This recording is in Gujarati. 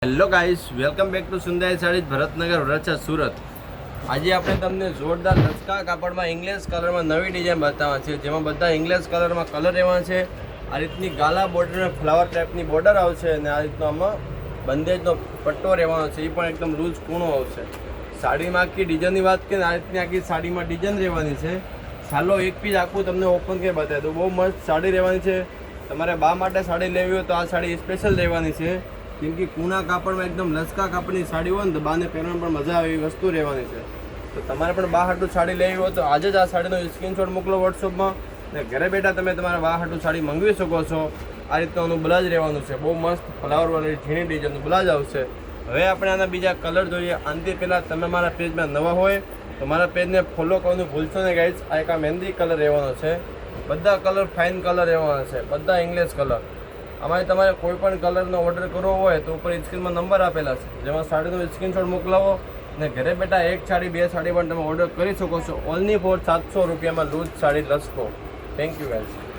Hello guys, welcome back to Sundar Sarees, Bharatnagar, Varachha, Surat. આજે આપણે તમને જોરદાર લચકા કાપડમાં ઇંગ્લિશ કલરમાં નવી ડિઝાઇન બતાવવા છે, જેમાં બધા ઇંગ્લિશ કલરમાં કલર રહેવા છે। આ રીતની ગાલા બોર્ડર અને ફ્લાવર ટાઈપની બોર્ડર આવશે અને આ રીતનો આમાં બંદેજનો પટ્ટો રહેવાનો છે, એ પણ એકદમ લૂઝ કૂણો આવશે। સાડીમાં આખી ડિઝાઇનની વાત કરીએ, આ રીતની આખી સાડીમાં ડિઝાઇન રહેવાની છે। ચાલો એક પીસ આખું તમને ઓપન કરી બતાવી દઉં। બહુ મસ્ત સાડી રહેવાની છે। તમારે બા માટે સાડી લેવી હોય તો આ સાડી સ્પેશિયલ રહેવાની છે, કેમ કે કૂના કાપડમાં એકદમ લચકા કાપડની સાડી હોય ને તો બાને પહેરવામાં પણ મજા આવે એવી વસ્તુ રહેવાની છે। તો તમારે પણ બા હાટું સાડી લેવી હોય તો આજે જ આ સાડીનો સ્ક્રીનશોટ મોકલો વોટ્સઅપમાં, ને ઘરે બેઠા તમે તમારા બા હાટું સાડી મંગાવી શકો છો। આ રીતનું આનું બ્લાઉઝ રહેવાનું છે, બહુ મસ્ત ફ્લાવરવાળી ઝીણી ડિઝાઇનનું બ્લાઉઝ આવશે। હવે આપણે આના બીજા કલર જોઈએ। આનાથી પહેલાં તમે મારા પેજમાં નવા હોય તો મારા પેજને ફોલો કરવાનું ભૂલશો ને ગાઈઝ। આ એક આ મહેંદી કલર રહેવાનો છે, બધા કલર ફાઇન કલર રહેવાના છે, બધા ઇંગ્લિશ કલર। અમારે તમારે કોઈ પણ કલરનો ઓર્ડર કરવો હોય તો ઉપર સ્ક્રીનમાં નંબર આપેલા છે, જેમાં સાડીનો સ્ક્રીનશોટ મોકલાવો અને ઘરે બેઠા એક સાડી બે સાડી પણ તમે ઓર્ડર કરી શકો છો, ઓનલી ફોર 700 રૂપિયામાં લૂઝ સાડી લચકો। Thank you guys.